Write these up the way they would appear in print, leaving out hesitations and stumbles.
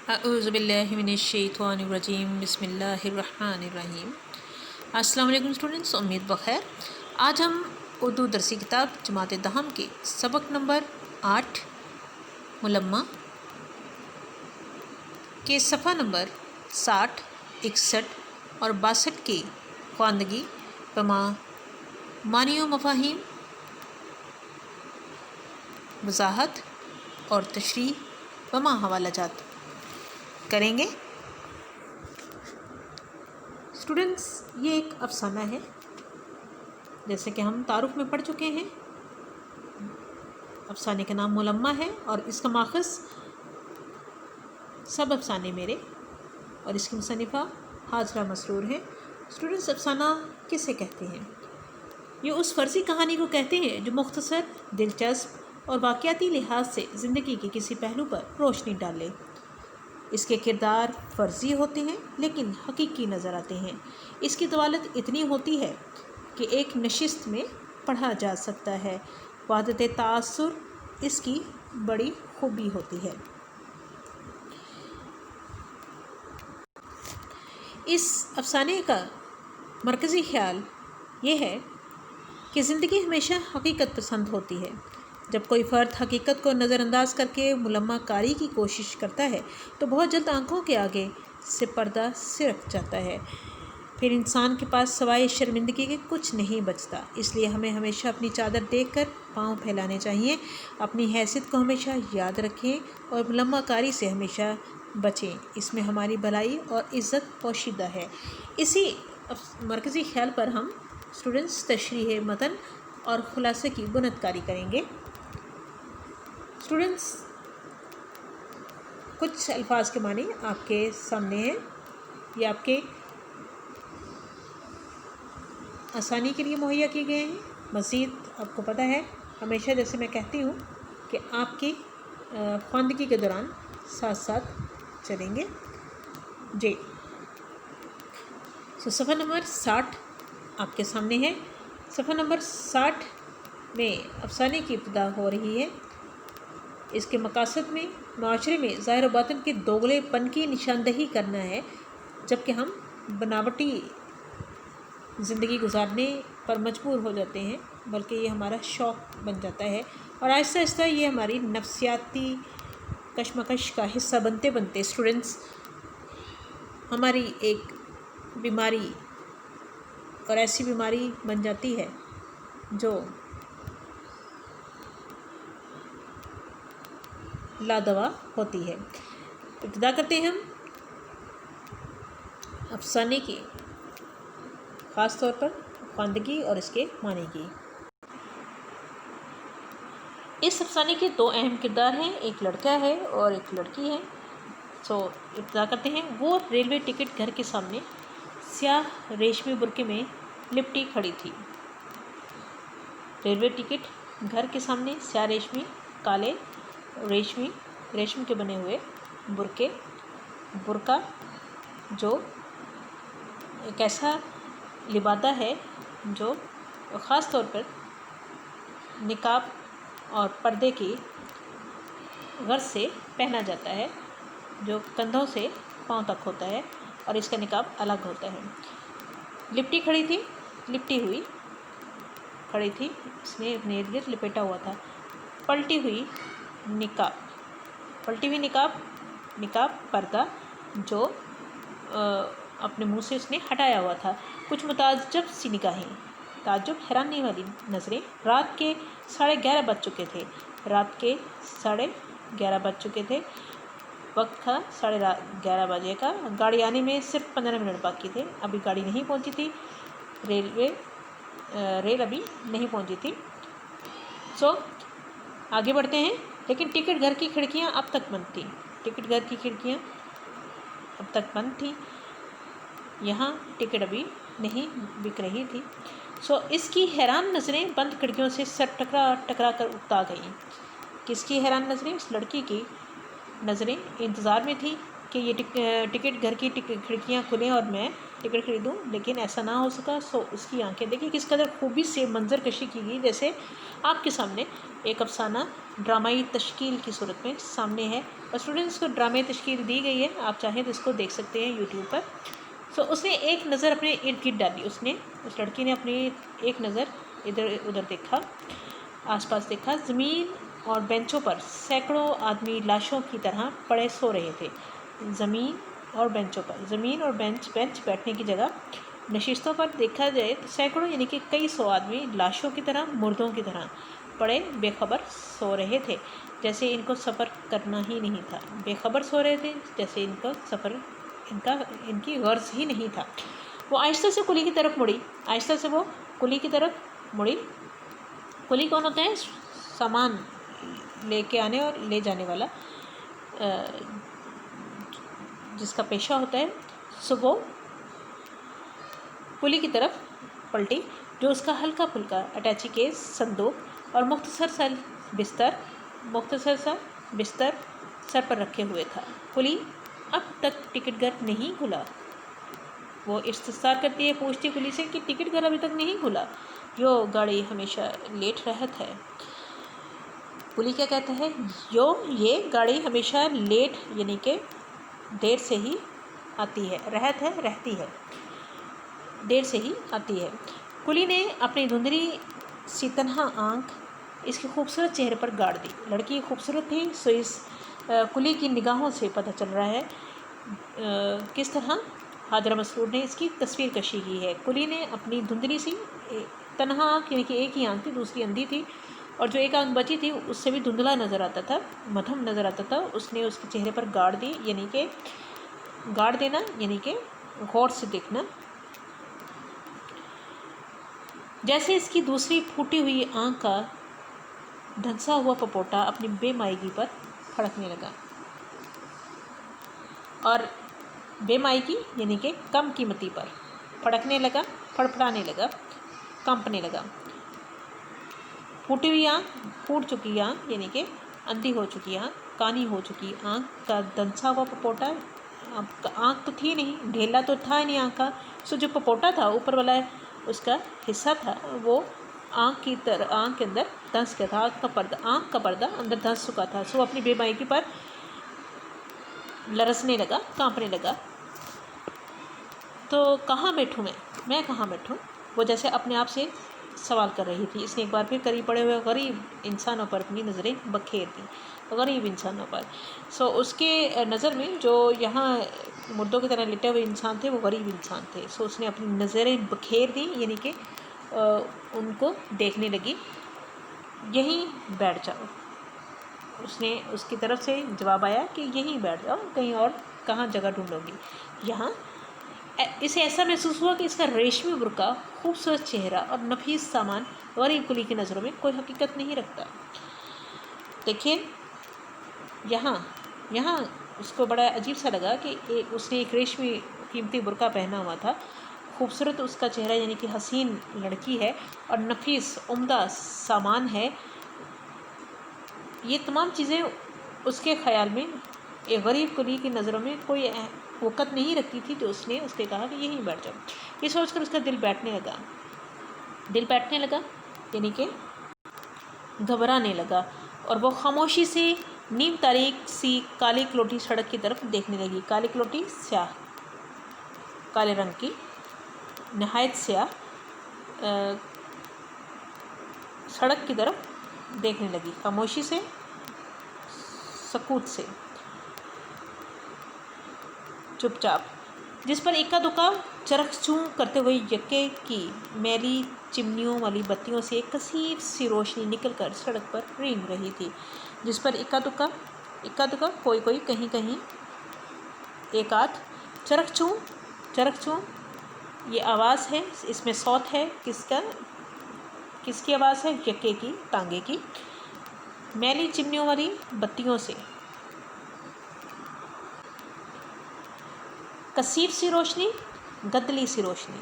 اعوذ باللہ من الشیطان الرجیم بسم اللہ الرحمن الرحیم۔ السلام علیکم اسٹوڈنٹس، امید بخیر۔ آج ہم اردو درسی کتاب جماعت دہم کے سبق نمبر 8 ملمہ کے صفحہ نمبر 60، 61 اور 62 کی خواندگی معنی و مفاہیم، وضاحت اور تشریح حوالہ جات کریں گے۔ اسٹوڈنٹس، یہ ایک افسانہ ہے، جیسے کہ ہم تعارف میں پڑھ چکے ہیں۔ افسانے کا نام ملمہ ہے اور اس کا ماخذ سب افسانے میرے، اور اس کی مصنفہ حاضرہ مسرور ہے۔ اسٹوڈنٹس، افسانہ کسے کہتے ہیں؟ یہ اس فرضی کہانی کو کہتے ہیں جو مختصر، دلچسپ اور واقعاتی لحاظ سے زندگی کے کسی پہلو پر روشنی ڈالے۔ اس کے کردار فرضی ہوتے ہیں لیکن حقیقی نظر آتے ہیں۔ اس کی طوالت اتنی ہوتی ہے کہ ایک نشست میں پڑھا جا سکتا ہے۔ وحدت تاثر اس کی بڑی خوبی ہوتی ہے۔ اس افسانے کا مرکزی خیال یہ ہے کہ زندگی ہمیشہ حقیقت پسند ہوتی ہے۔ جب کوئی فرد حقیقت کو نظر انداز کر کے ملمہ کاری کی کوشش کرتا ہے تو بہت جلد آنکھوں کے آگے سے پردہ سرک جاتا ہے۔ پھر انسان کے پاس سوائے شرمندگی کے کچھ نہیں بچتا۔ اس لیے ہمیں ہمیشہ اپنی چادر دیکھ کر پاؤں پھیلانے چاہیے، اپنی حیثیت کو ہمیشہ یاد رکھیں اور ملمہ کاری سے ہمیشہ بچیں۔ اس میں ہماری بھلائی اور عزت پوشیدہ ہے۔ اسی مرکزی خیال پر ہم اسٹوڈنٹس تشریح متن اور خلاصے کی بنیاد کاری کریں گے۔ اسٹوڈنٹس، کچھ الفاظ کے معنی آپ کے سامنے ہیں، یہ آپ کے آسانی کے لیے مہیا کیے گئے ہیں۔ مزید آپ کو پتہ ہے، ہمیشہ جیسے میں کہتی ہوں کہ آپ کی خواندگی کے دوران ساتھ ساتھ چلیں گے۔ جی، صفحہ نمبر 60 آپ کے سامنے ہے۔ صفحہ نمبر 60 میں افسانے کی ابتدا ہو رہی ہے۔ اس کے مقاصد میں معاشرے میں ظاہر و باطن کے دوگلے پن کی نشاندہی کرنا ہے، جبکہ ہم بناوٹی زندگی گزارنے پر مجبور ہو جاتے ہیں، بلکہ یہ ہمارا شوق بن جاتا ہے اور آہستہ آہستہ یہ ہماری نفسیاتی کشمکش کا حصہ بنتے بنتے اسٹوڈنٹس ہماری ایک بیماری اور ایسی بیماری بن جاتی ہے جو لا دوا ہوتی ہے۔ ابتدا کرتے ہیں ہم افسانے کی، خاص طور پر خواندگی اور اس کے معنی کی۔ اس افسانے کے دو اہم کردار ہیں، ایک لڑکا ہے اور ایک لڑکی ہے۔ ابتدا کرتے ہیں۔ وہ ریلوے ٹکٹ گھر کے سامنے سیاہ ریشمی برقعے میں لپٹی کھڑی تھی۔ ریلوے ٹکٹ گھر کے سامنے سیاہ ریشمی، کالے ریشم کے بنے ہوئے برقع جو ایک ایسا لبادہ ہے جو خاص طور پر نقاب اور پردے کی غرض سے پہنا جاتا ہے، جو کندھوں سے پاؤں تک ہوتا ہے اور اس کا نقاب الگ ہوتا ہے۔ لپٹی ہوئی کھڑی تھی، اس نے اپنے ارد گرد لپیٹا ہوا تھا۔ پلٹی ہوئی نقاب پردہ جو اپنے منہ سے اس نے ہٹایا ہوا تھا۔ کچھ متعجب سی نگاہیں، تعجب حیرانی والی نظریں۔ رات کے 11:30 بج چکے تھے۔ وقت تھا 11:30 بجے کا۔ گاڑی آنے میں صرف 15 منٹ باقی تھے۔ ابھی گاڑی نہیں پہنچی تھی، ریل ابھی نہیں پہنچی تھی۔ آگے بڑھتے ہیں۔ لیکن ٹکٹ گھر کی کھڑکیاں اب تک بند تھیں۔ یہاں ٹکٹ ابھی نہیں بک رہی تھی۔ اس کی حیران نظریں بند کھڑکیوں سے سر ٹکرا کر اکتا گئیں۔ کس کی حیران نظریں؟ اس لڑکی کی نظریں انتظار میں تھی कि ये टिकट घर की खिड़कियाँ खुलें और मैं टिकट खरीदूं, लेकिन ऐसा ना हो सका। सो उसकी आंखें देखिए किस कदर खूबी से मंजर कशी की गई, जैसे आपके सामने एक अफसाना ड्रामाई तश्कील की सूरत में सामने है। और स्टूडेंट्स को ड्रामाई तश्कील दी गई है, आप चाहें तो इसको देख सकते हैं यूट्यूब पर। सो उसने एक नज़र अपने इर्द गिर्द डाली, उस लड़की ने अपनी एक नज़र इधर उधर देखा, आसपास देखा। ज़मीन और बेंचों पर सैकड़ों आदमी लाशों की तरह पड़े सो रहे थे। ज़मीन और बेंचों पर, ज़मीन और बेंच बैठने की जगह, नशिस्तों पर देखा जाए तो सैकड़ों यानी कि कई सौ आदमी लाशों की तरह, मुर्दों की तरह पड़े बेखबर सो रहे थे, जैसे इनको सफ़र करना ही नहीं था। बेखबर सो रहे थे जैसे इनको सफ़र इनकी गर्ज ही नहीं था। वो आहिस्ता से कुली की तरफ मुड़ी, आहिस्ता से वो कुली की तरफ मुड़ी। कुली कौन होता है? सामान लेके आने और ले जाने वाला, जिसका पेशा होता है। सो वो कुली की तरफ पलटी, जो उसका हल्का फुल्का अटैची केस, संदूक और मुख्तसर सा बिस्तर सर पर रखे हुए था। कुली अब तक टिकट घर नहीं खुला। वो इस्तफसार करती है, पूछती कुली से कि टिकट घर अभी तक नहीं खुला, यो गाड़ी हमेशा लेट रहत है। कुली क्या कहता है? ये गाड़ी हमेशा लेट यानी कि देर से ही आती है, रहती है, देर से ही आती है। कुली ने अपनी धुंधली सी तन्हा आँख इसके खूबसूरत चेहरे पर गाड़ दी। लड़की खूबसूरत थी, सो इस कुली की निगाहों से पता चल रहा है किस तरह हाजरा मसरूर ने इसकी तस्वीर कशी की है। कुली ने अपनी धुंधली सी तन्हा आँख यानी कि एक ही आँख थी, दूसरी अंधी थी, और जो एक आँख बची थी उससे भी धुंधला नज़र आता था, मध्यम नज़र आता था। उसने उसके चेहरे पर गाड़ दी, यानी कि गाड़ देना, यानी कि गौर से देखना। जैसे इसकी दूसरी फूटी हुई आँख का धंसा हुआ पपोटा अपनी बेमायगी पर फड़कने लगा, और बेमायगी यानी कि कम कीमती पर फड़कने लगा, फड़फड़ाने लगा, कंपने लगा। फूटी हुई आँख, फूट चुकी आँख यानी कि अंधी हो चुकी आँख, कानी हो चुकी आँख का धंसा हुआ पपोटा। आँख तो थी नहीं, ढेला तो था ही नहीं आँख का। सो जो पपोटा था ऊपर वाला उसका हिस्सा था, वो आँख के अंदर धंस गया था। आँख का पर्दा अंदर धंस चुका था। सो अपनी बेमायगी पर लरसने लगा, कांपने लगा। तो कहाँ बैठूँ मैं कहाँ बैठूँ? वो जैसे अपने आप से सवाल कर रही थी। इसने एक बार फिर करीब पड़े हुए गरीब इंसानों पर अपनी नज़रें बखेर दी, गरीब इंसानों पर। सो उसके नज़र में जो यहाँ मुर्दों की तरह लेटे हुए इंसान थे वो गरीब इंसान थे। सो उसने अपनी नज़रें बखेर दी, यानी कि उनको देखने लगी। यहीं बैठ जाओ, उसने उसकी तरफ से जवाब आया कि यहीं बैठ जाओ, कहीं और कहाँ जगह ढूंढोगी यहाँ। इसे ऐसा महसूस हुआ कि इसका रेशमी बुर्का, खूबसूरत चेहरा और नफीस सामान गरीब कुली की नज़रों में कोई हकीकत नहीं रखता। देखिए यहाँ उसको बड़ा अजीब सा लगा कि उसने एक रेशमी कीमती बुर्का पहना हुआ था, खूबसूरत उसका चेहरा यानी कि हसीन लड़की है, और नफीस उम्दा सामान है। ये तमाम चीज़ें उसके ख़्याल में एक गरीब कुली की नज़रों में कोई वक़्त नहीं रखती थी। तो उसने उसके कहा कि यहीं बैठ जाओ। ये सोचकर उसका दिल बैठने लगा यानी कि घबराने लगा, और वो खामोशी से नीम तारीख सी काली कलोटी सड़क की तरफ देखने लगी। काली कलोटी स्याह, काले रंग की, नहायत स्याह सड़क की तरफ देखने लगी, खामोशी से, सकूत से, चुपचाप, जिस पर इक्का दुक्का चरख चूं करते हुए यक्के की मैली चिमनियों वाली बत्तियों से एक कसीर सी रोशनी निकलकर सड़क पर रेंग रही थी। जिस पर इक्का दुक्का कोई कहीं कहीं एक आध चरख चूं, ये आवाज़ है, इसमें सौत है। किसकी आवाज़ है? यक्के की, तांगे की। मैली चिमनियों वाली बत्तियों से कसीर सी रोशनी, गदली सी रोशनी,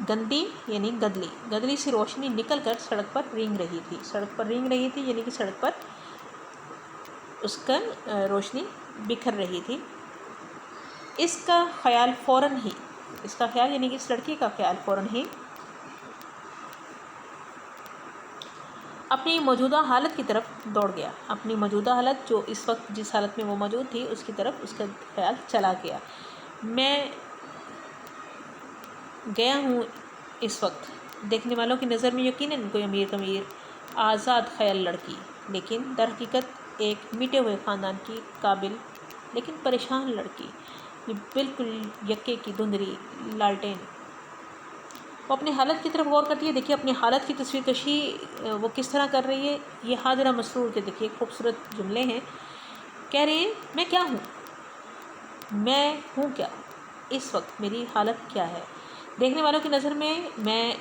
गंदी यानी गदली सी रोशनी निकलकर सड़क पर रेंग रही थी, यानी कि सड़क पर उसका रोशनी बिखर रही थी। इसका ख्याल फ़ौरन ही, इसका ख्याल यानी कि इस लड़की का ख्याल फ़ौरन ही अपनी मौजूदा हालत की तरफ दौड़ गया। अपनी मौजूदा हालत, जो इस वक्त जिस हालत में वो मौजूद थी, उसकी तरफ उसका ख्याल चला गया। मैं गया हूँ इस वक्त देखने वालों की नज़र में यकीनन कोई अमीर कमीर आज़ाद ख्याल लड़की, लेकिन दर हकीकत एक मिटे हुए ख़ानदान की काबिल लेकिन परेशान लड़की, ये बिल्कुल यक्के की धुंधली लालटेन। वो अपनी हालत की तरफ गौर करती है। देखिए अपनी हालत की तस्वीर कशी वो किस तरह कर रही है। ये हाजरा मसरूर के देखिए खूबसूरत जुमले हैं। कह रही है मैं क्या हूँ, मैं हूँ क्या, इस वक्त मेरी हालत क्या है। देखने वालों की नज़र में मैं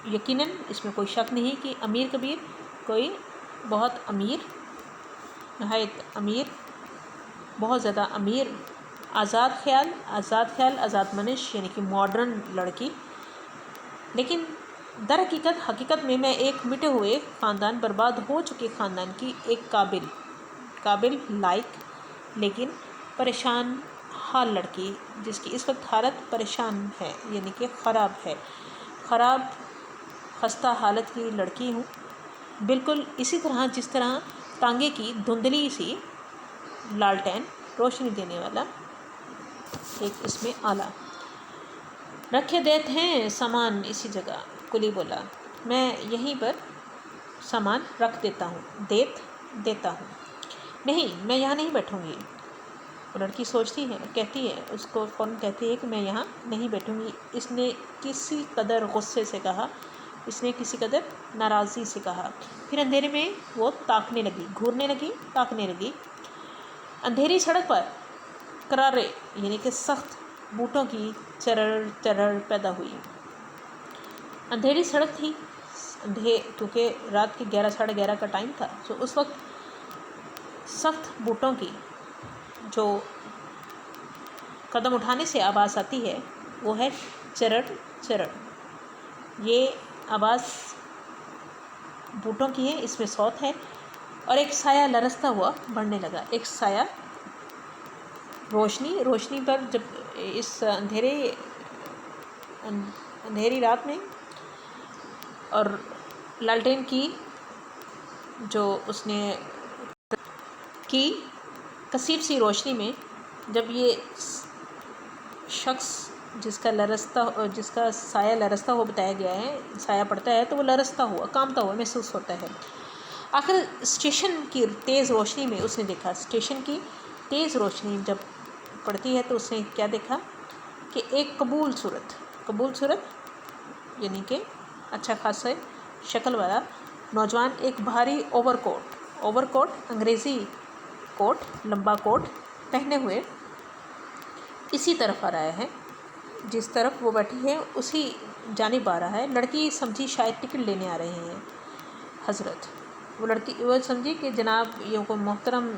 यकीनन, इसमें कोई शक नहीं कि अमीर कबीर, कोई बहुत अमीर, नहायत अमीर, बहुत ज़्यादा अमीर, आज़ाद ख्याल, आज़ाद मनिश यानी कि मॉडर्न लड़की। लेकिन दर हकीकत में मैं एक मिटे हुए ख़ानदान, बर्बाद हो चुके ख़ानदान की एक काबिल लायक लेकिन परेशान हाल लड़की, जिसकी इस वक्त हालत परेशान है यानी कि ख़राब है, ख़राब खस्ता हालत की लड़की हूँ। बिल्कुल इसी तरह जिस तरह तांगे की धुंधली सी लालटेन रोशनी देने वाला एक इसमें आला। रखे देते हैं सामान इसी जगह, कुली बोला, मैं यहीं पर सामान रख देता हूँ, देता हूँ। नहीं, मैं यहाँ नहीं बैठूँगी। वो लड़की सोचती है, कहती है, उसको फ़ौरन कहती है कि मैं यहाँ नहीं बैठूँगी। इसने किसी कदर गुस्से से कहा, इसने किसी कदर नाराज़गी से कहा। फिर अंधेरे में वो ताकने लगी, घूरने लगी, ताकने लगी। अंधेरी सड़क पर करारे यानी कि सख्त बूटों की चरड़ पैदा हुई। अंधेरी सड़क थी, क्योंकि रात के 11 साढ़े 11 का टाइम था। तो उस वक्त सख्त बूटों की जो कदम उठाने से आवाज़ आती है वो है चरड़। ये आवाज़ बूटों की है, इसमें सौत है। और एक साया लरसता हुआ बढ़ने लगा। एक साया रोशनी पर, जब इस अंधेरी रात में और लालटेन की जो उसने की कसीफ सी रोशनी में, जब ये शख्स जिसका साया लरसता हुआ बताया गया है, साया पड़ता है तो वो लरसता हुआ, कामता हुआ महसूस होता है। आखिर स्टेशन की तेज़ रोशनी में उसने देखा, स्टेशन की तेज़ रोशनी जब पड़ती है तो उसने क्या देखा कि एक कबूल सूरत यानी कि अच्छा खासा शक्ल वाला नौजवान, एक भारी ओवरकोट अंग्रेज़ी कोट, लंबा कोट पहने हुए इसी तरफ आ रहा है, जिस तरफ वो बैठी है उसी जानिब आ रहा है। लड़की समझी शायद टिकट लेने आ रहे हैं हज़रत। वो समझी कि जनाब ये को मोहतरम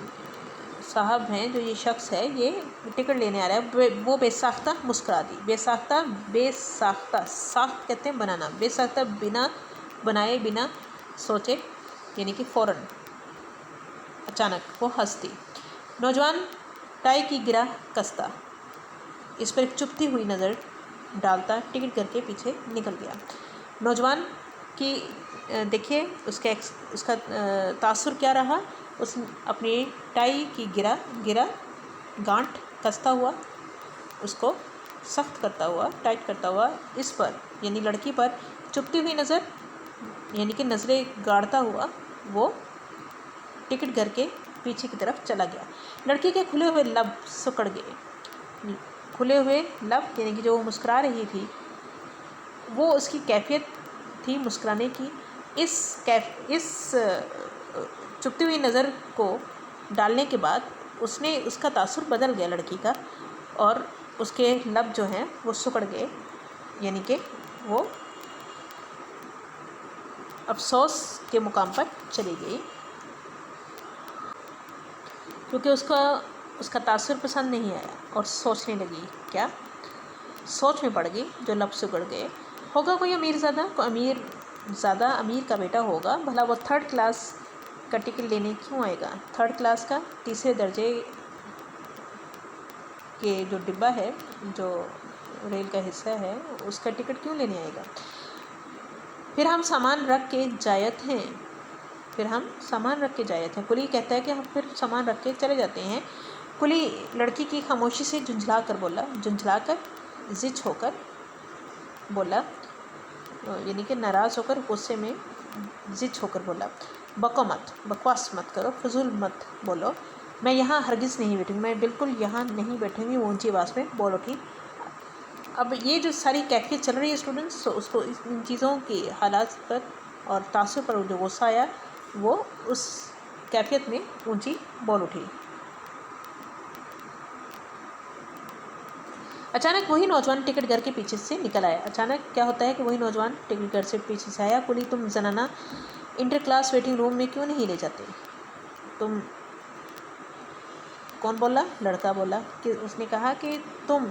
साहब हैं, जो ये शख्स है ये टिकट लेने आ रहा है। वो बेसाख्ता मुस्कुरा दी। बेसाख्ता साख्त कहते हैं बनाना, बेसाख्ता बिना बनाए बिना सोचे यानी कि फ़ौरन अचानक वो हंसती। नौजवान टाई की गिरा कसता, इस पर एक चुपती हुई नज़र डालता टिकट करके पीछे निकल गया। नौजवान की देखिए उसका तासुर क्या रहा। उस अपनी टाई की गिरा गांठ कसता हुआ, उसको सख्त करता हुआ, टाइट करता हुआ, इस पर यानी लड़की पर चुपती हुई नज़र यानी कि नज़रें गाड़ता हुआ वो टिकट घर के पीछे की तरफ चला गया। लड़की के खुले हुए लब सिकुड़ गए। खुले हुए लब यानी कि जो वो मुस्कुरा रही थी, वो उसकी कैफियत थी मुस्कुराने की। इस चुपती हुई नज़र को डालने के बाद उसका तासुर बदल गया लड़की का, और उसके लब जो हैं वो सिकुड़ गए, यानी कि वो अफसोस के मुकाम पर चली गई, क्योंकि उसका तासुर पसंद नहीं आया और सोचने लगी। क्या सोच में पड़ गई, जो लब सिकुड़ गए। होगा कोई अमीर का बेटा होगा, भला वो 3rd क्लास का टिकट लेने क्यों आएगा। 3rd क्लास का, तीसरे दर्जे کہ جو ڈبہ ہے، جو ریل کا حصہ ہے، اس کا ٹکٹ کیوں لینے آئے گا؟ پھر ہم سامان رکھ کے جایت ہیں، کلی کہتا ہے کہ ہم پھر سامان رکھ کے چلے جاتے ہیں۔ کلی لڑکی کی خاموشی سے جھنجھلا کر زچ ہو کر بولا، یعنی کہ ناراض ہو کر، غصے میں زچ ہو کر بولا، بکواس مت کرو، فضول مت بولو، میں یہاں ہرگز نہیں بیٹھوں گی، میں بالکل یہاں نہیں بیٹھوں گی، وہ اونچی آواز میں بول اٹھی۔ اب یہ جو ساری کیفیت چل رہی ہے اسٹوڈنٹس، تو اس کو ان چیزوں کی حالات پر اور تاثر پر جو غصہ آیا، وہ اس کیفیت میں اونچی بول اٹھی۔ اچانک وہی نوجوان ٹکٹ گھر کے پیچھے سے نکل آیا۔ اچانک کیا ہوتا ہے کہ وہی نوجوان ٹکٹ گھر سے پیچھے سے آیا۔ کلی، تم زنانہ انٹر کلاس ویٹنگ روم میں کیوں نہیں لے جاتے؟ تم کون بولا؟ لڑکا بولا کہ اس نے کہا کہ تم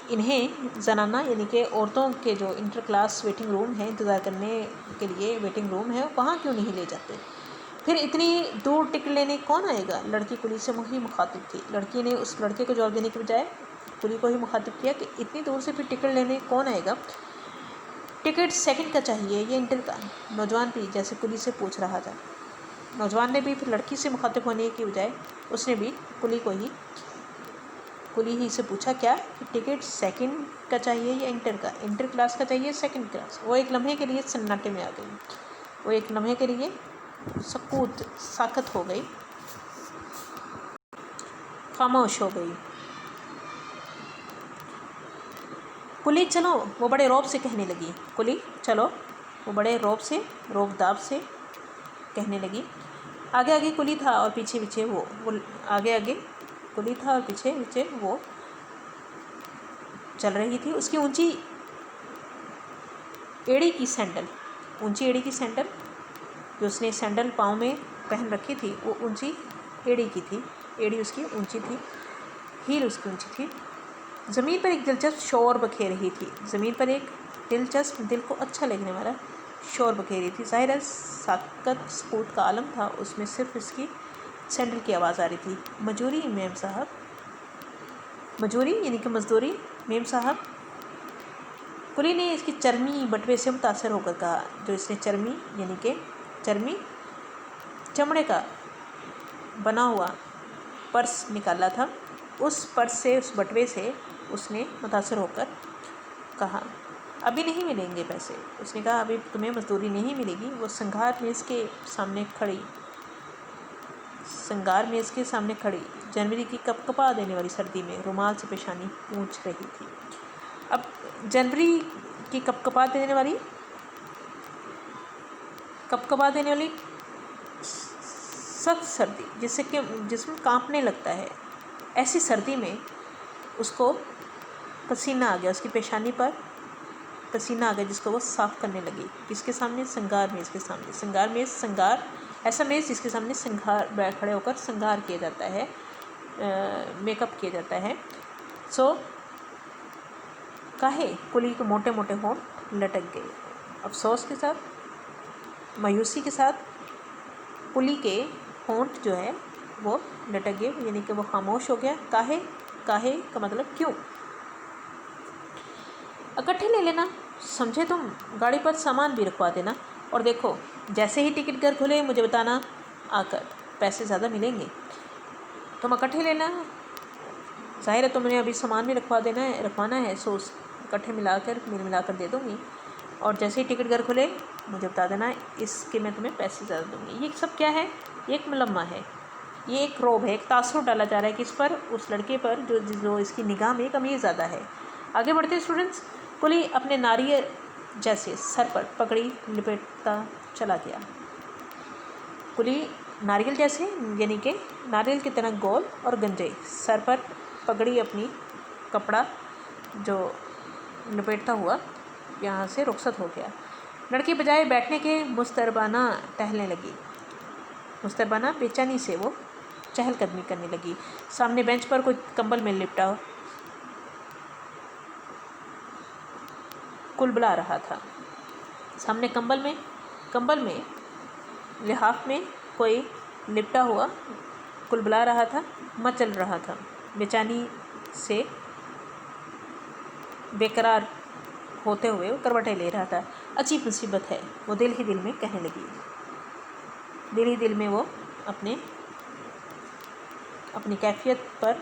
انہیں زنانہ یعنی کہ عورتوں کے جو انٹر کلاس ویٹنگ روم ہے، انتظار کرنے کے لیے ویٹنگ روم ہے، وہاں کیوں نہیں لے جاتے؟ پھر اتنی دور ٹکٹ لینے کون آئے گا؟ لڑکی کلی سے وہی مخاطب تھی۔ لڑکی نے اس لڑکے کو جواب دینے کے بجائے کلی کو ہی مخاطب کیا کہ اتنی دور سے پھر ٹکٹ لینے کون آئے گا؟ ٹکٹ سیکنڈ کا چاہیے یا انٹر کا؟ نوجوان بھی جیسے کلی سے پوچھ رہا تھا۔ نوجوان نے بھی پھر لڑکی سے مخاطب ہونے کی بجائے اس نے بھی کلی ہی سے پوچھا، کیا ٹکٹ سیکنڈ کا چاہیے یا انٹر کا؟ انٹر کلاس کا چاہیے، سیکنڈ کلاس؟ وہ ایک لمحے کے لیے سناٹے میں آ گئی، وہ ایک لمحے کے لیے ساکت ہو گئی، خاموش ہو گئی۔ کلی چلو، وہ بڑے رعب سے کہنے لگی۔ کلی چلو، وہ بڑے روب داب سے کہنے لگی۔ آگے آگے کلی تھا اور پیچھے پیچھے وہ چل رہی تھی۔ اس کی اونچی ایڑی کی سینڈل جو اس نے سینڈل پاؤں میں پہن رکھی تھی، وہ اونچی ایڑی کی تھی، ایڑی اس کی اونچی تھی، ہیل اس کی اونچی تھی۔ زمین پر ایک دلچسپ شور بکھیر رہی تھی، دل کو اچھا لگنے والا شور بکھیر رہی تھی۔ ظاہر ہے ساکت سکوت کا عالم تھا، اس میں صرف اس کی سینڈل کی آواز آ رہی تھی۔ مجوری میم صاحب، مجوری یعنی کہ مزدوری میم صاحب؟ کلی نے اس کی چرمی بٹوے سے متاثر ہو کر کہا، جو اس نے چرمی یعنی کہ چمڑے کا بنا ہوا پرس نکالا تھا، اس پرس سے، اس بٹوے سے اس نے متاثر ہو کر کہا، ابھی نہیں ملیں گے پیسے۔ اس نے کہا، ابھی تمہیں مزدوری نہیں ملے گی۔ وہ سنگار میز کے سامنے کھڑی جنوری کی کپکپا دینے والی سردی میں رومال سے پیشانی پونچھ رہی تھی۔ اب جنوری کی کپکپا دینے والی سخت سردی، جس سے کہ جسم کانپنے لگتا ہے، ایسی سردی میں اس کو پسینہ آ گیا، اس کی پیشانی پر پسینہ آ گیا، جس کو وہ صاف کرنے لگی۔ کس کے سامنے؟ سنگار میز کے سامنے۔ ایسا میز جس کے سامنے کھڑے ہو کر سنگار کیا جاتا ہے، میک اپ کیا جاتا ہے۔ کاہے کلی کے موٹے موٹے ہونٹ لٹک گئے۔ افسوس کے ساتھ، مایوسی کے ساتھ کلی کے ہونٹ جو ہے وہ لٹک گئے، یعنی کہ وہ خاموش ہو گیا۔ کاہے کا مطلب کیوں؟ اکٹھے لے لینا، سمجھے تم؟ گاڑی پر سامان بھی رکھوا دینا، اور دیکھو جیسے ہی ٹکٹ گھر کھلے مجھے بتانا آ کر، پیسے زیادہ ملیں گے۔ تم اکٹھے لینا، ظاہر ہے تم نے ابھی سامان بھی رکھوانا ہے، سو اکٹھے ملا کر دے دوں گی، اور جیسے ہی ٹکٹ گھر کھلے مجھے بتا دینا، اس کے میں تمہیں پیسے زیادہ دوں گی۔ یہ سب کیا ہے؟ یہ ایک ملمہ ہے، یہ ایک روب ہے، ایک تاثر ڈالا جا رہا ہے کس پر؟ اس لڑکے پر جو اس کی نگاہ میں کمی زیادہ ہے۔ آگے بڑھتے اسٹوڈنٹس، کلی اپنے ناریل جیسے سر پر پگڑی لپیٹتا چلا گیا۔ کلی ناریل جیسے یعنی کہ ناریل کی طرح گول اور گنجے سر پر پگڑی، اپنی کپڑا جو لپیٹتا ہوا یہاں سے رخصت ہو گیا۔ لڑکی بجائے بیٹھنے کے مستربانہ ٹہلنے لگی، بے چینی سے وہ چہل قدمی کرنے لگی۔ سامنے بینچ پر کوئی کمبل میں لپٹا کلبلا رہا تھا۔ سامنے کمبل میں لحاف میں کوئی لپٹا ہوا کلبلا رہا تھا، مچل رہا تھا۔ بے چینی से बेकरार होते हुए करवटें ले रहा था। अजीब मुसीबत है, वो दिल ही दिल में कहने लगी। दिल ही दिल में वो अपनी कैफियत पर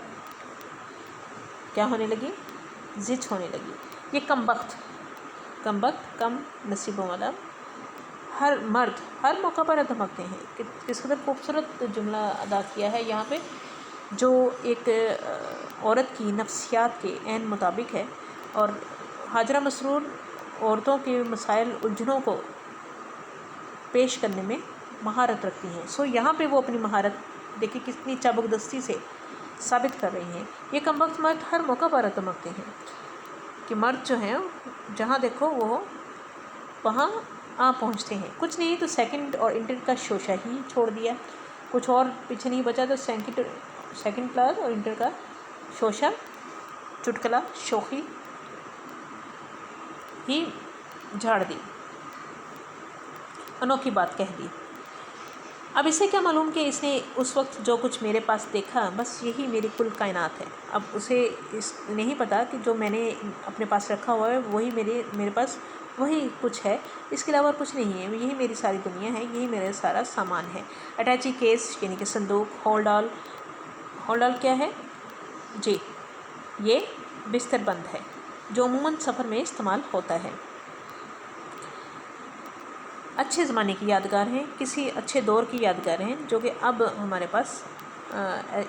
क्या होने लगी, जिद होने लगी। ये कम नसीबों वाला हर मर्द हर मौका पर धमकते हैं। किस कदर खूबसूरत जुमला अदा किया है यहाँ पे, जो एक औरत की नफ्सियात के ऐन मुताबिक है। और हाजरा मसरूर औरतों के मसाइल उलझनों को पेश करने में महारत रखती हैं। सो यहाँ पे वो अपनी महारत देखिए कितनी चाबुकदस्ती से साबित कर रही हैं। ये कमबख्त मर्द हर मौका पर धमकते हैं कि मर्द जो हैं जहाँ देखो वो वहाँ पहुँचते हैं। कुछ नहीं तो सेकंड और इंटर का शोशा ही छोड़ दिया, कुछ और पीछे नहीं बचा, तो सेकंड क्लास और इंटर का शोशा, चुटकुला, शोखी ही झाड़ दी, अनोखी बात कह दी। अब इसे क्या मालूम कि इसने उस वक्त जो कुछ मेरे पास देखा बस यही मेरी कुल कायनात है। अब उसे इस नहीं पता कि जो मैंने अपने पास रखा हुआ है वही मेरे पास वही कुछ है, इसके अलावा कुछ नहीं है। यही मेरी सारी दुनिया है, यही मेरा सारा सामान है। अटैची केस यानी कि संदूक, होल्ड क्या है जी, ये बिस्तर बंद है जो अमूमन सफ़र में इस्तेमाल होता है। अच्छे ज़माने की यादगार हैं, किसी अच्छे दौर की यादगार हैं, जो कि अब हमारे पास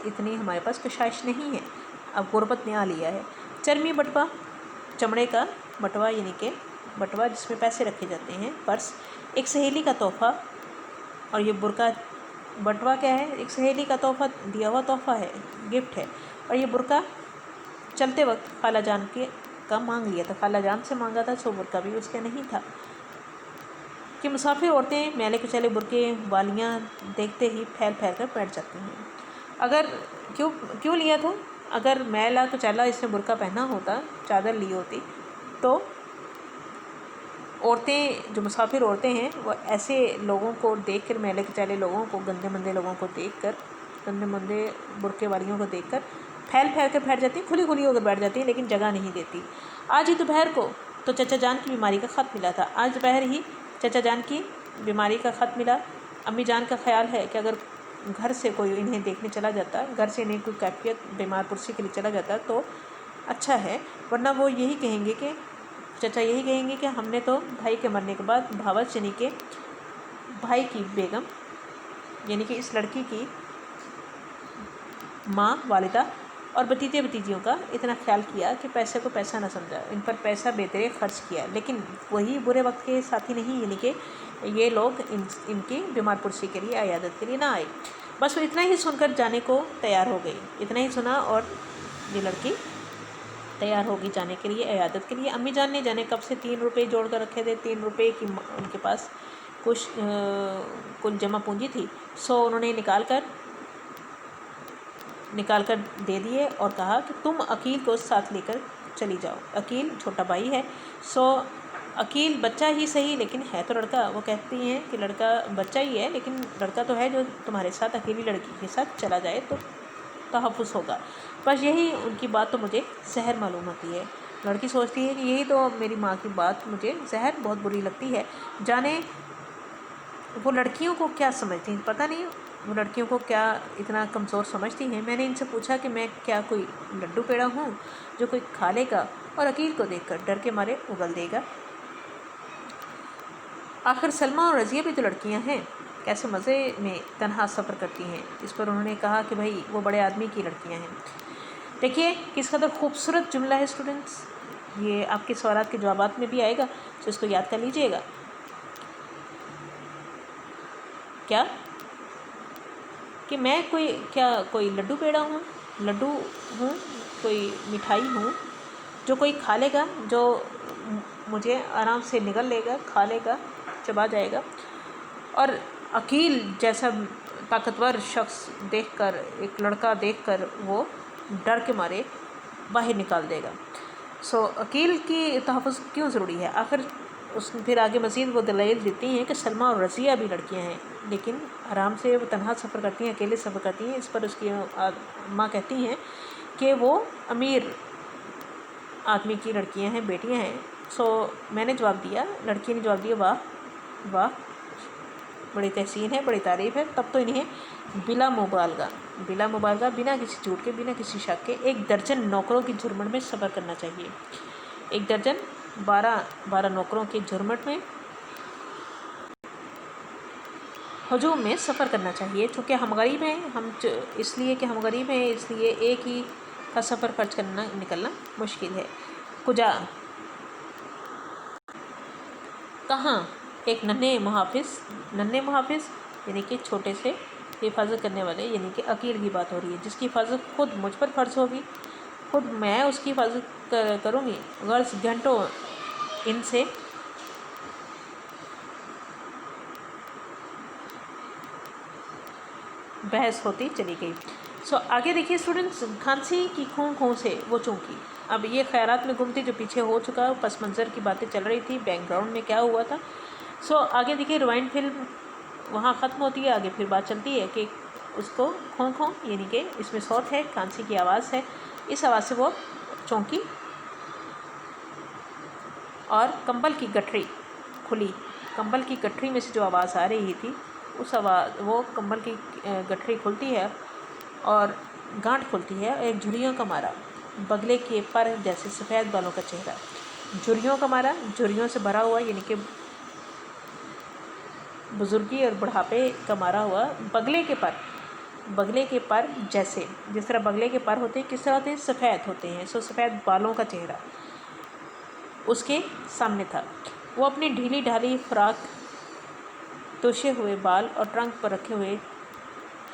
इतनी हमारे पास कशाइश नहीं है। अब गुर्बत ने आ लिया है। चरमी बटवा, चमड़े का बटवा यानी कि बटवा जिसमें पैसे रखे जाते हैं, पर्स, एक सहेली का तोहफ़ा। और ये बुर्का बटवा क्या है, एक सहेली का तोहफ़ा, दिया हुआ तोहफ़ा है, गिफ्ट है। और ये बुर्का चलते वक्त खाला जान का मांग लिया था, खाला जान से मांगा था, सो बुर्का भी उसके नहीं था। कि मुसाफिर औरतें मैले कुचैले बुरके वालियाँ देखते ही फैल कर बैठ जाती हैं। अगर क्यों लिया था? अगर मैला कुचैला इसने बुरका पहना होता, चादर ली होती, तो औरतें जो मुसाफिर औरतें हैं वो ऐसे लोगों को देखकर, मैले कुचैले लोगों को, गंदे मंदे लोगों को देखकर, गंदे मंदे बुरके वालियों को देखकर फैल कर बैठ जाती, खुली होकर बैठ जाती, लेकिन जगह नहीं देती। आज ही दोपहर को तो चचा जान की बीमारी का ख़त मिला था। आज दोपहर ही चचा जान की बीमारी का ख़त मिला। अम्मी जान का ख्याल है कि अगर घर से कोई इन्हें देखने चला जाता, घर से इन्हें कोई कैफियत बीमार पुरसी के लिए चला जाता तो अच्छा है, वरना वो यही कहेंगे कि चचा यही कहेंगे कि हमने तो भाई के मरने के बाद भावच यानी कि भाई की बेगम यानी कि इस लड़की की माँ, वालिदा और भतीजे भतीजियों का इतना ख्याल किया कि पैसे को पैसा न समझा, इन पर पैसा बेतरे खर्च किया। लेकिन वही बुरे वक्त के साथी नहीं, यानी कि ये लोग इनकी बीमार पुरसी के लिए, अयादत के लिए ना आए। बस वो इतना ही सुनकर जाने को तैयार हो गई। इतना ही सुना और ये लड़की तैयार होगी जाने के लिए, अयादत के लिए। अम्मी जान ने जाने कब से 3 रुपये जोड़ कर रखे थे। 3 रुपये की उनके पास कुछ जमा पूंजी थी, सो उन्होंने निकाल कर दे दिए और कहा कि तुम अकील को साथ लेकर चली जाओ। अकील छोटा भाई है, सो अकील बच्चा ही सही लेकिन है तो लड़का। वो कहती हैं कि लड़का बच्चा ही है लेकिन लड़का तो है, जो तुम्हारे साथ अकेली लड़की के साथ चला जाए तो तहफ़्फ़ुज़ होगा। बस यही उनकी बात तो मुझे ज़हर मालूम होती है। लड़की सोचती है कि यही तो मेरी माँ की बात मुझे ज़हर बहुत बुरी लगती है। जाने वो लड़कियों को क्या समझती हैं, पता नहीं वो लड़कियों को क्या इतना कमज़ोर समझती हैं। मैंने इनसे पूछा कि मैं क्या कोई लड्डू पेड़ा हूँ जो कोई खा लेगा और अकील को देखकर डर के मारे उगल देगा। आखिर सलमा और रज़िया भी तो लड़कियाँ हैं, कैसे मज़े में तन्हा सफ़र करती हैं। इस पर उन्होंने कहा कि भाई वो बड़े आदमी की लड़कियाँ हैं। देखिए किस कदर खूबसूरत जुमला है स्टूडेंट्स, ये आपके सवालात के जवाबात में भी आएगा, तो इसको याद कर लीजिएगा। क्या कि मैं कोई लड्डू पेड़ा हूँ, कोई मिठाई हूँ जो कोई खा लेगा, जो मुझे आराम से निगल लेगा, खा लेगा, चबा जाएगा, और अकील जैसा ताकतवर शख्स देखकर, एक लड़का देखकर वो डर के मारे बाहर निकाल देगा। सो अकील की तहफ़्फ़ुज़ क्यों ज़रूरी है? आखिर پھر آگے مزید وہ دلائل دیتی ہیں کہ سلمہ اور رضیہ بھی لڑکیاں ہیں، لیکن آرام سے وہ تنہا سفر کرتی ہیں، اکیلے سفر کرتی ہیں۔ اس پر اس کی ماں کہتی ہیں کہ وہ امیر آدمی کی لڑکیاں ہیں، بیٹیاں ہیں۔ میں نے جواب دیا، لڑکی نے جواب دیا، واہ واہ، بڑی تحسین ہے، بڑی تعریف ہے، تب تو انہیں بلا مبالغہ بنا کسی جھوٹ کے، بنا کسی شک کے 1 درجن نوکروں کی جھرمٹ میں سفر کرنا چاہیے۔ 1 درجن 12 نوکروں کے جھرمٹ میں ہجوم میں سفر کرنا چاہیے۔ چونکہ ہم غریب ہیں، اس لیے ایک ہی کا سفر خرچ نکلنا مشکل ہے۔ کجا، کہاں؟ ایک ننھے محافظ یعنی کہ چھوٹے سے حفاظت کرنے والے، یعنی کہ عقیل کی بات ہو رہی ہے، جس کی حفاظت خود مجھ پر فرض ہوگی، خود میں اس کی حفاظت کروں گی۔ غرض گھنٹوں ان سے بحث ہوتی چلی گئی۔ آگے دیکھیے اسٹوڈنٹس، کھانسی کی خوں سے وہ چونکی۔ اب یہ خیالات میں گم تھی جو پیچھے ہو چکا، پس منظر کی باتیں چل رہی تھی، بیک گراؤنڈ میں کیا ہوا تھا۔ آگے دیکھیے ریوائنڈ فلم وہاں ختم ہوتی ہے، آگے پھر بات چلتی ہے کہ اس کو کھوں یعنی کہ اس میں صوت ہے، کھانسی کی آواز ہے، اس آواز سے وہ چونکی اور کمبل کی گٹھری کھلی۔ کمبل کی گٹھری میں سے جو آواز آ رہی تھی، وہ کمبل کی گٹھری کھلتی ہے اور گانٹھ کھلتی ہے، ایک جھریوں کا مارا بگلے کے پر جیسے سفید بالوں کا چہرہ، جھریوں کا مارا، جھریوں سے بھرا ہوا یعنی کہ بزرگی اور بڑھاپے کا مارا ہوا، بگلے کے پر جیسے، جس طرح بگلے کے پر ہوتے ہیں، کس طرح ہوتے ہیں؟ سفید ہوتے ہیں۔ سفید بالوں کا چہرہ اس کے سامنے تھا۔ وہ اپنی ڈھیلی ڈھالی فراق، توشے ہوئے بال اور ٹرنک پر رکھے ہوئے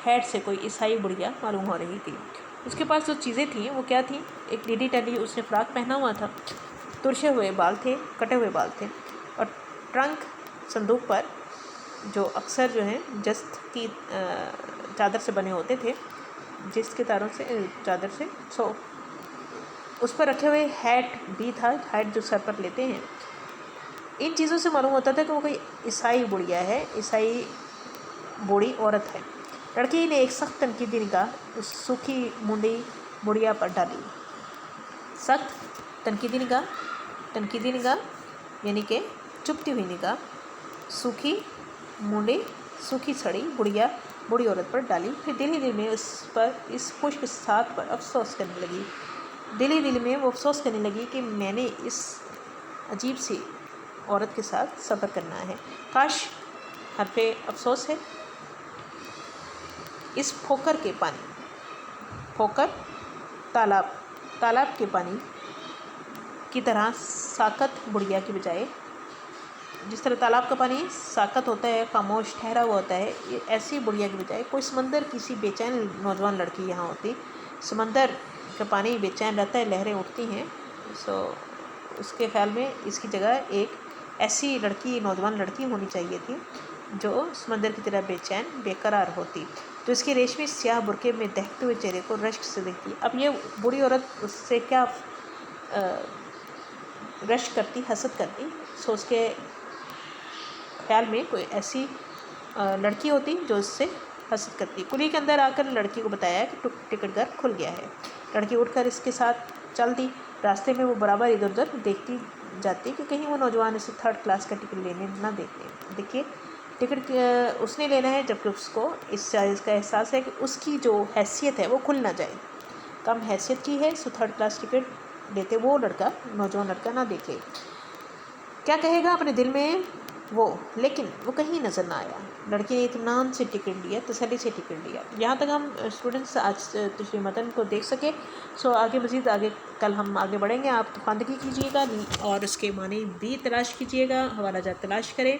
ہیڈ سے کوئی عیسائی بڑھیا معلوم ہو رہی تھی۔ اس کے پاس جو چیزیں تھیں وہ کیا تھیں؟ ایک ڈھیلی ڈھالی اس نے فراق پہنا ہوا تھا، ترشے ہوئے بال تھے، کٹے ہوئے بال تھے، اور ٹرنک صندوق پر جو اکثر جو ہیں جست کی چادر سے بنے ہوتے تھے، جست کے تاروں سے چادر سے، اس پر رکھے ہوئے ہیٹ بھی تھا، ہیٹ جو سر پر لیتے ہیں۔ ان چیزوں سے معلوم ہوتا تھا کہ وہ کوئی عیسائی بڑھیا ہے، عیسائی بوڑھی عورت ہے۔ لڑکی نے ایک سخت تنقیدی نگاہ اس سوکھی مونڈی بڑھیا پر ڈالی۔ سخت تنقیدی نگاہ یعنی کہ چپتی ہوئی نگاہ، سوکھی مونڈی، سوکھی سڑی بوڑھی عورت پر ڈالی۔ پھر دل ہی دل میں اس خشک ساتھ پر افسوس کرنے لگی۔ دل ہی دل میں وہ افسوس کرنے لگی کہ میں نے اس عجیب سی عورت کے ساتھ سفر کرنا ہے۔ کاش، حرف افسوس ہے، اس پھوکر کے پانی، پھوکر تالاب کے پانی کی طرح ساکت بڑھیا کی بجائے، جس طرح تالاب کا پانی ساکت ہوتا ہے، خاموش ٹھہرا ہوا ہوتا ہے، ایسی بڑھیا کی بجائے کوئی سمندر کسی بے چین نوجوان لڑکی یہاں ہوتی۔ سمندر کا پانی بے چین رہتا ہے، لہریں اٹھتی ہیں، اس کے خیال میں اس کی جگہ ایک ایسی نوجوان لڑکی ہونی چاہیے تھی جو سمندر کی طرح بے چین بے قرار ہوتی، جو اس کے ریشمی سیاہ برقعے میں دہکتے ہوئے چہرے کو رشک سے دیکھتی۔ اب یہ بوڑھی عورت اس سے کیا رشک کرتی، حسد کرتی، اس کے خیال میں کوئی ایسی لڑکی ہوتی جو اس سے حسد کرتی۔ کلی کے اندر آ کر لڑکی کو بتایا کہ ٹکٹ گھر کھل گیا ہے۔ لڑکی اٹھ کر اس کے ساتھ چل دی۔ راستے میں وہ برابر ادھر ادھر دیکھتی جاتی کہ کہیں وہ نوجوان اسے 3rd کلاس کا ٹکٹ لینے نہ دیکھیے ٹکٹ اس نے لینا ہے، جبکہ اس کو اس چیز کا احساس ہے کہ اس کی جو حیثیت ہے وہ کھل نہ جائے، کم حیثیت کی ہے، 3rd کلاس ٹکٹ لیتے وہ نوجوان لڑکا نہ دیکھے، کیا کہے گا اپنے دل میں وہ، لیکن وہ کہیں نظر نہ آیا۔ لڑکی نے اطمینان سے ٹکٹ لیا، تسلی سے ٹکٹ لیا۔ یہاں تک ہم اسٹوڈنٹس آج تشریح متن کو دیکھ سکے۔ آگے کل ہم آگے بڑھیں گے۔ آپ خواندگی کیجیے گا اور اس کے معنی بھی تلاش کیجیے گا، حوالہ جات تلاش کریں۔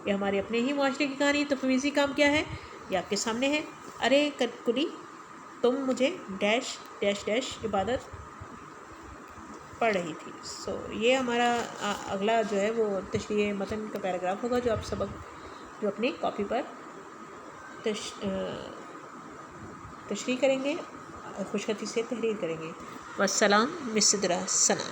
یہ ہمارے اپنے ہی معاشرے کی کہانی، تفویضی کام کیا ہے یہ آپ کے سامنے ہے۔ ارے کلی، تم مجھے ڈیش ڈیش ڈیش عبادت پڑھ رہی تھی۔ یہ ہمارا اگلا جو ہے وہ تشریح متن کا پیراگراف ہوگا، جو آپ جو اپنی کاپی پر تشریح کریں گے، خوش خطی سے تحریر کریں گے۔ والسلام، مس سدرا ثنا۔